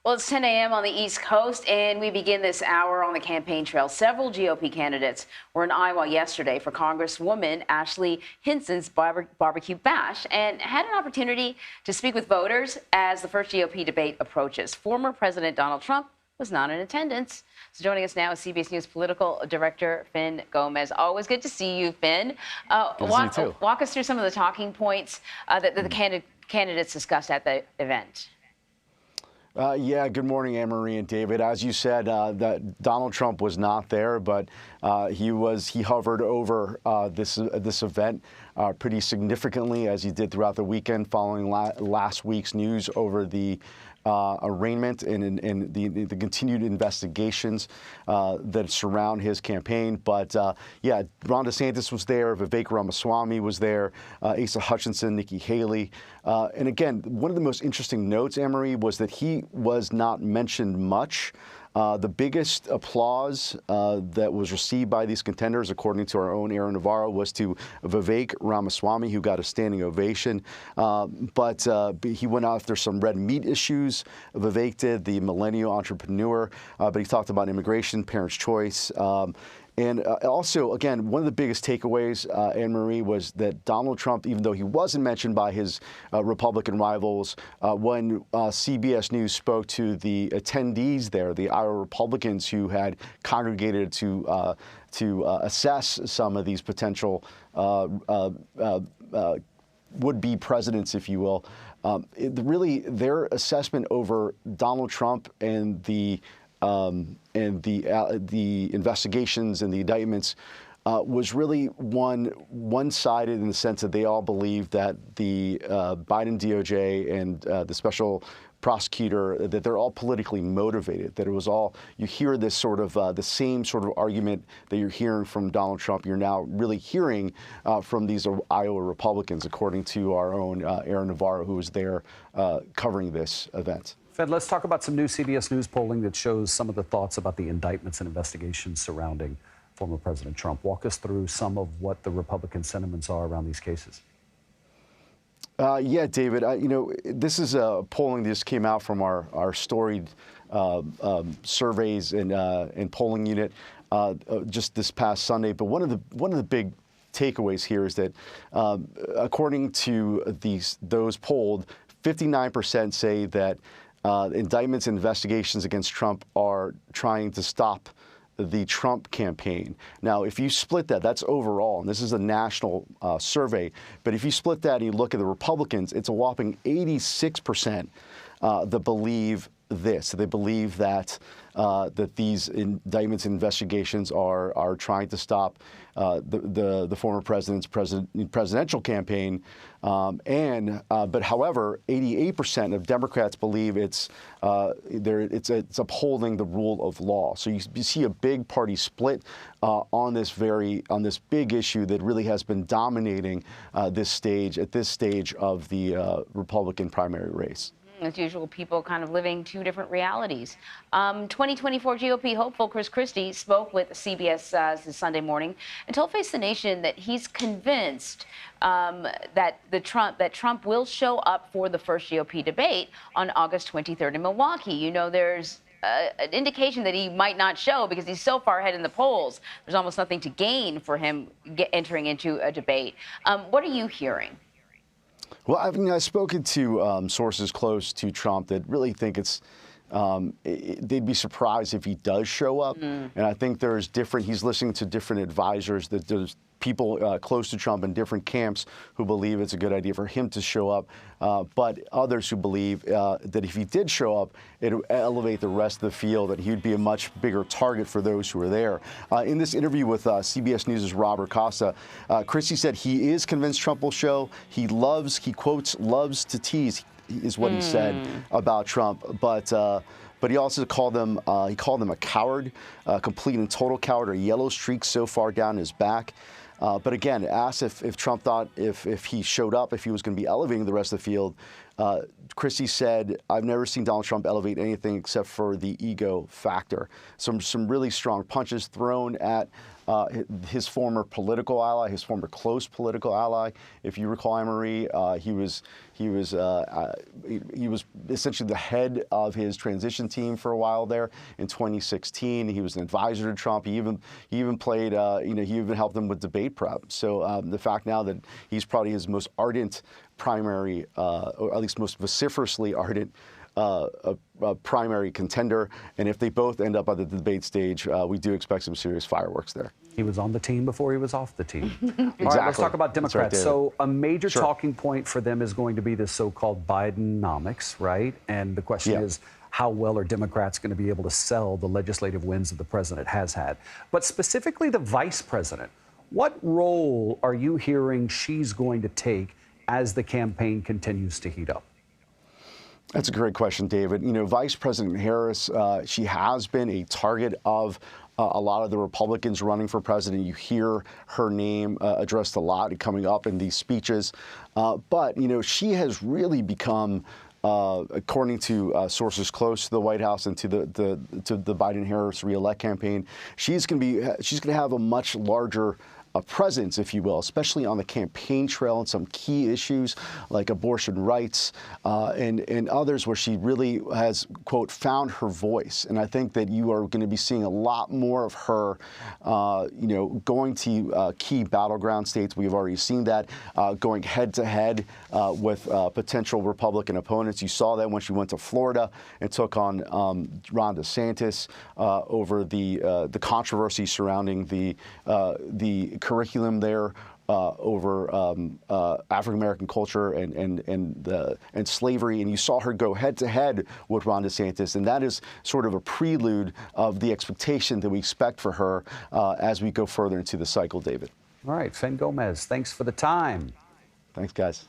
Well, it's 10 a.m. on the East Coast, and we begin this hour on the campaign trail. Several GOP candidates were in Iowa yesterday for Congresswoman Ashley Hinson's barbecue bash and had an opportunity to speak with voters as the first GOP debate approaches. Former President Donald Trump was not in attendance. So joining us now is CBS News political director Fin Gómez. Always good to see you, Fin. Walk us through some of the talking points that the candidates discussed at the event. Yeah, good morning, Anne-Marie and David. As you said, that Donald Trump was not there, but he hovered over this event pretty significantly, as he did throughout the weekend, following last week's news over the arraignment and the continued investigations that surround his campaign. But yeah, Ron DeSantis was there, Vivek Ramaswamy was there, Asa Hutchinson, Nikki Haley. And again, one of the most interesting notes, Anne-Marie, was that he was not mentioned much. The biggest applause that was received by these contenders, according to our own Aaron Navarro, was to Vivek Ramaswamy, who got a standing ovation. But he went after some red meat issues. Vivek did, the millennial entrepreneur. But he talked about immigration, parents' choice. And also, again, one of the biggest takeaways, Anne-Marie, was that Donald Trump, even though he wasn't mentioned by his Republican rivals, when CBS News spoke to the attendees there, the Iowa Republicans who had congregated to assess some of these potential would-be presidents, if you will, really their assessment over Donald Trump and the investigations and the indictments was really one-sided in the sense that they all believed that the Biden DOJ and the special prosecutor, that they're all politically motivated, that it was all, you hear this sort of, the same sort of argument that you're hearing from Donald Trump, you're now really hearing from these Iowa Republicans, according to our own Aaron Navarro, who was there covering this event. Fed, let's talk about some new CBS News polling that shows some of the thoughts about the indictments and investigations surrounding former President Trump. Walk us through some of what the Republican sentiments are around these cases. Yeah, David, you know, this is a polling that just came out from our storied surveys and polling unit just this past Sunday. But one of the big takeaways here is that according to those polled, 59% say that indictments and investigations against Trump are trying to stop the Trump campaign. Now, if you split that, that's overall, and this is a national survey, but if you split that and you look at the Republicans, it's a whopping 86% that believe this. They believe that these indictments and investigations are trying to stop the former president's presidential campaign. But however, 88% of Democrats believe it's upholding the rule of law. So you see a big party split on this big issue that really has been dominating at this stage of the Republican primary race. As usual, people kind of living two different realities. 2024 GOP hopeful Christie spoke with CBS this Sunday morning and told Face the Nation that he's convinced that Trump will show up for the first GOP debate on August 23rd in Milwaukee. You know, there's an indication that he might not show because he's so far ahead in the polls. There's almost nothing to gain for him entering into a debate. What are you hearing? Well, I've spoken to sources close to Trump that really think they'd be surprised if he does show up. And I think he's listening to different advisors, that there's people close to Trump in different camps who believe it's a good idea for him to show up, but others who believe that if he did show up, it would elevate the rest of the field, that he'd be a much bigger target for those who are there. In this interview with CBS News' Robert Costa, Christie said he is convinced Trump will show. He quotes, loves to tease, is what he said about Trump. But he also called him a coward, a complete and total coward, a yellow streak so far down his back. But again, asked if Trump thought if he showed up, if he was going to be elevating the rest of the field, Christie said, "I've never seen Donald Trump elevate anything except for the ego factor." Some really strong punches thrown at his former political ally, his former close political ally. If you recall, Anne-Marie, he was essentially the head of his transition team for a while there in 2016. He was an advisor to Trump. He even played, he even helped him with debate prep. So the fact now that he's probably his most ardent primary, or at least most vociferously ardent a primary contender, and if they both end up at the debate stage, we do expect some serious fireworks there. He was on the team before he was off the team. Exactly. All right, let's talk about That's right, Democrats. David. So a major Sure. talking point for them is going to be this so-called Bidenomics, right? And the question is, how well are Democrats going to be able to sell the legislative wins that the president has had? But specifically the vice president, what role are you hearing she's going to take as the campaign continues to heat up? That's a great question, David. You know, Vice President Harris, she has been a target of a lot of the Republicans running for president. You hear her name addressed a lot coming up in these speeches. But, you know, she has really become, according to sources close to the White House and to the Biden-Harris reelect campaign, she's going to have a much larger presence, if you will, especially on the campaign trail and some key issues like abortion rights and others where she really has, quote, found her voice. And I think that you are going to be seeing a lot more of her, going to key battleground states. We've already seen that going head to head with potential Republican opponents. You saw that when she went to Florida and took on Ron DeSantis over the controversy surrounding the curriculum there over African American culture and slavery, and you saw her go head to head with Ron DeSantis, and that is sort of a prelude of the expectation that we expect for her as we go further into the cycle, David. All right, Fin Gómez, thanks for the time. Thanks, guys.